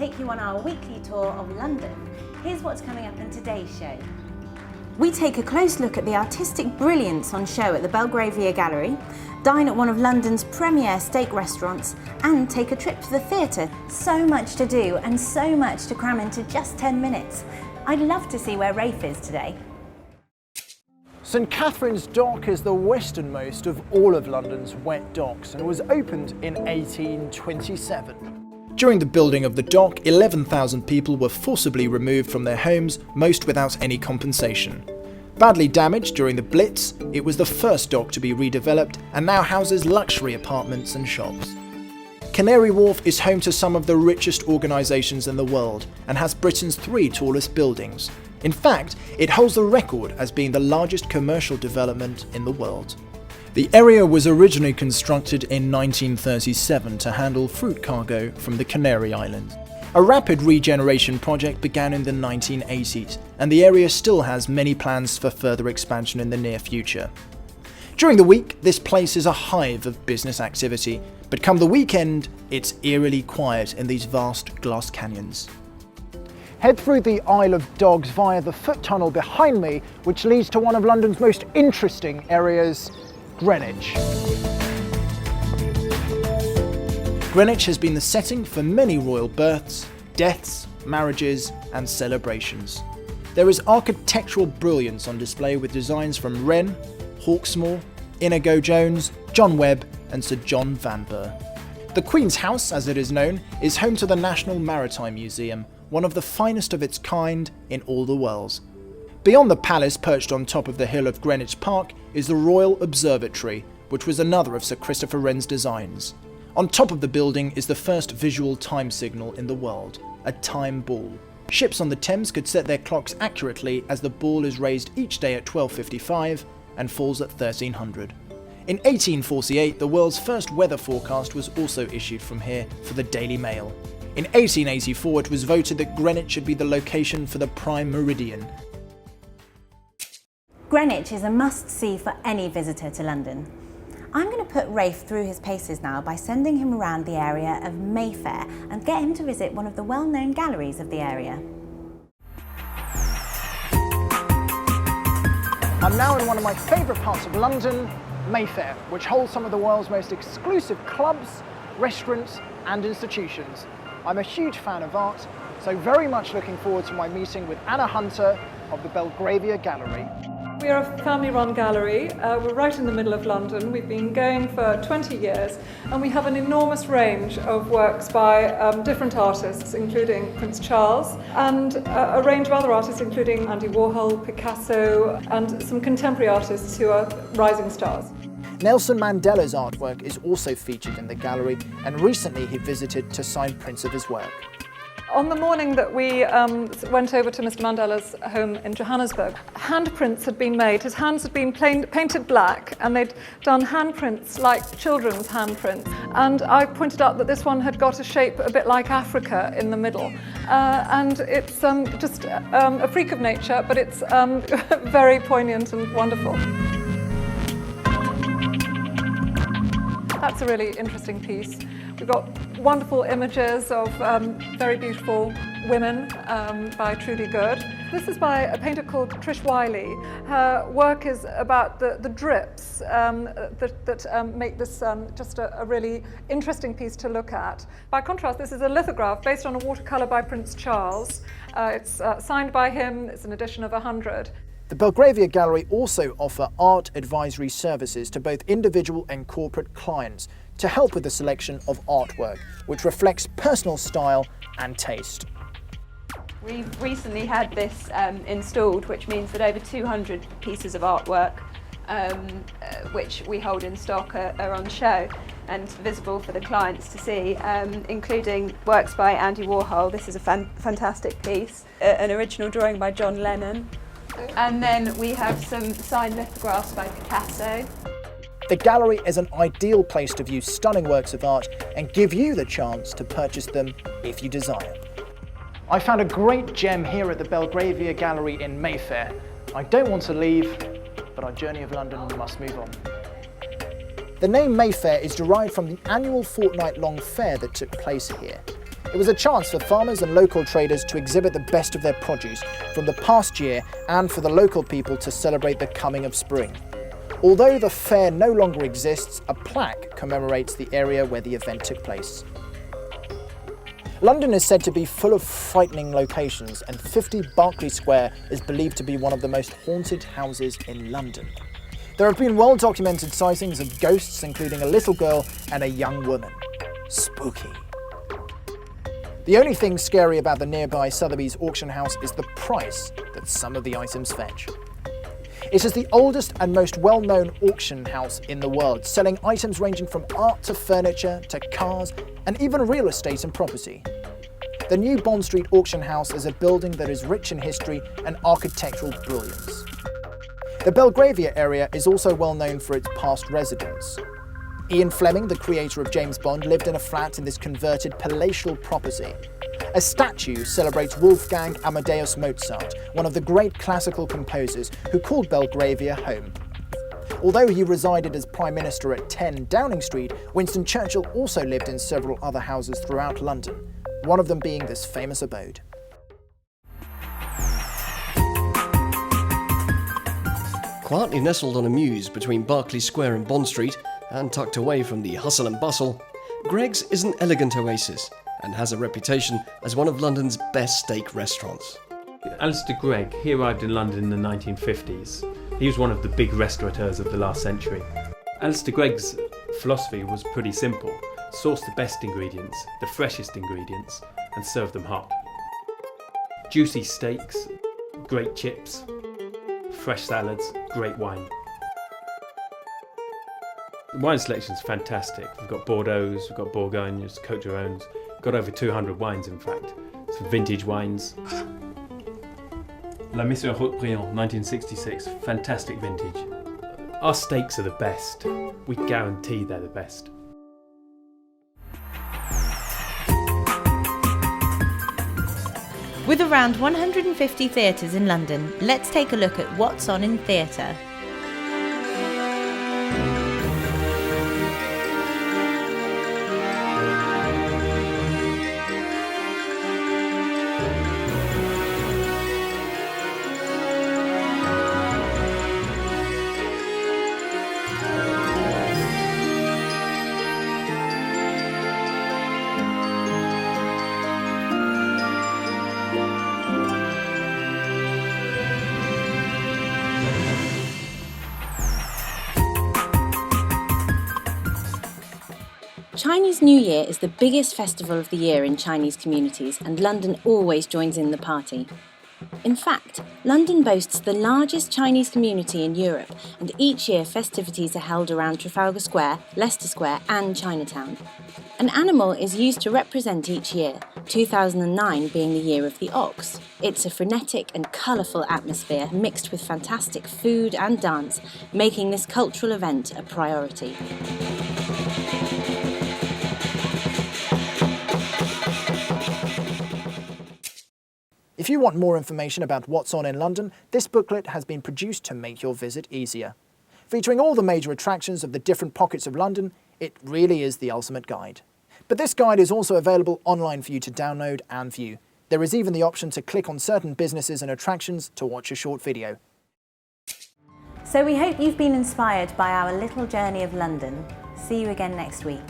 take you on our weekly tour of London. Here's what's coming up in today's show. We take a close look at the artistic brilliance on show at the Belgravia Gallery, dine at one of London's premier steak restaurants, and take a trip to the theatre. So much to do and so much to cram into just 10 minutes. I'd love to see where Rafe is today. St Katharine's Dock is the westernmost of all of London's wet docks and was opened in 1827. During the building of the dock, 11,000 people were forcibly removed from their homes, most without any compensation. Badly damaged during the Blitz, it was the first dock to be redeveloped and now houses luxury apartments and shops. Canary Wharf is home to some of the richest organisations in the world and has Britain's 3 tallest buildings. In fact, it holds the record as being the largest commercial development in the world. The area was originally constructed in 1937 to handle fruit cargo from the Canary Islands. A rapid regeneration project began in the 1980s, and the area still has many plans for further expansion in the near future. During the week, this place is a hive of business activity, but come the weekend, it's eerily quiet in these vast glass canyons. Head through the Isle of Dogs via the foot tunnel behind me, which leads to one of London's most interesting areas, Greenwich. Greenwich has been the setting for many royal births, deaths, marriages and celebrations. There is architectural brilliance on display with designs from Wren, Hawksmoor, Inigo Jones, John Webb and Sir John Vanbrugh. The Queen's House, as it is known, is home to the National Maritime Museum, one of the finest of its kind in all the world. Beyond the palace, perched on top of the hill of Greenwich Park, is the Royal Observatory, which was another of Sir Christopher Wren's designs. On top of the building is the first visual time signal in the world, a time ball. Ships on the Thames could set their clocks accurately as the ball is raised each day at 12:55 and falls at 1300. In 1848, the world's first weather forecast was also issued from here for the Daily Mail. In 1884, it was voted that Greenwich should be the location for the prime meridian. Greenwich is a must-see for any visitor to London. I'm going to put Rafe through his paces now by sending him around the area of Mayfair and get him to visit one of the well-known galleries of the area. I'm now in one of my favourite parts of London, Mayfair, which holds some of the world's most exclusive clubs, restaurants and institutions. I'm a huge fan of art, so very much looking forward to my meeting with Anna Hunter of the Belgravia Gallery. We are a family-run gallery. We're right in the middle of London. We've been going for 20 years and we have an enormous range of works by different artists, including Prince Charles, and a range of other artists, including Andy Warhol, Picasso, and some contemporary artists who are rising stars. Nelson Mandela's artwork is also featured in the gallery, and recently he visited to sign prints of his work. On the morning that we went over to Mr. Mandela's home in Johannesburg, handprints had been made. His hands had been painted black and they'd done handprints like children's handprints. And I pointed out that this one had got a shape a bit like Africa in the middle. And it's just a freak of nature, but it's very poignant and wonderful. That's a really interesting piece. We've got wonderful images of very beautiful women by Trudy Good. This is by a painter called Trish Wiley. Her work is about the drips that make this just a really interesting piece to look at. By contrast, this is a lithograph based on a watercolour by Prince Charles. It's signed by him. It's an edition of 100. The Belgravia Gallery also offer art advisory services to both individual and corporate clients to help with the selection of artwork, which reflects personal style and taste. We've recently had this installed, which means that over 200 pieces of artwork, which we hold in stock, are on show and visible for the clients to see, including works by Andy Warhol. This is a fantastic piece, an original drawing by John Lennon. And then we have some signed lithographs by Picasso. The gallery is an ideal place to view stunning works of art and give you the chance to purchase them if you desire. I found a great gem here at the Belgravia Gallery in Mayfair. I don't want to leave, but our journey of London must move on. The name Mayfair is derived from the annual fortnight-long fair that took place here. It was a chance for farmers and local traders to exhibit the best of their produce from the past year and for the local people to celebrate the coming of spring. Although the fair no longer exists, a plaque commemorates the area where the event took place. London is said to be full of frightening locations, and 50 Berkeley Square is believed to be one of the most haunted houses in London. There have been well-documented sightings of ghosts, including a little girl and a young woman. Spooky. The only thing scary about the nearby Sotheby's auction house is the price that some of the items fetch. It is the oldest and most well-known auction house in the world, selling items ranging from art to furniture to cars and even real estate and property. The new Bond Street auction house is a building that is rich in history and architectural brilliance. The Belgravia area is also well known for its past residents. Ian Fleming, the creator of James Bond, lived in a flat in this converted palatial property. A statue celebrates Wolfgang Amadeus Mozart, one of the great classical composers who called Belgravia home. Although he resided as Prime Minister at 10 Downing Street, Winston Churchill also lived in several other houses throughout London, one of them being this famous abode. Quietly nestled on a mews between Berkeley Square and Bond Street, and tucked away from the hustle and bustle, Greigs is an elegant oasis and has a reputation as one of London's best steak restaurants. Alistair Gregg, he arrived in London in the 1950s. He was one of the big restaurateurs of the last century. Alistair Gregg's philosophy was pretty simple: source the best ingredients, the freshest ingredients, and serve them hot. Juicy steaks, great chips, fresh salads, great wine. The wine selection is fantastic. We've got Bordeaux, we've got Bourgognes, Côte d'Arones, got over 200 wines in fact. Some vintage wines. La Mission Haut-Briand, 1966, fantastic vintage. Our steaks are the best. We guarantee they're the best. With around 150 theatres in London, let's take a look at what's on in theatre. Chinese New Year is the biggest festival of the year in Chinese communities, and London always joins in the party. In fact, London boasts the largest Chinese community in Europe, and each year festivities are held around Trafalgar Square, Leicester Square and Chinatown. An animal is used to represent each year, 2009 being the year of the ox. It's a frenetic and colourful atmosphere mixed with fantastic food and dance, making this cultural event a priority. If you want more information about what's on in London, this booklet has been produced to make your visit easier. Featuring all the major attractions of the different pockets of London, it really is the ultimate guide. But this guide is also available online for you to download and view. There is even the option to click on certain businesses and attractions to watch a short video. So we hope you've been inspired by our little journey of London. See you again next week.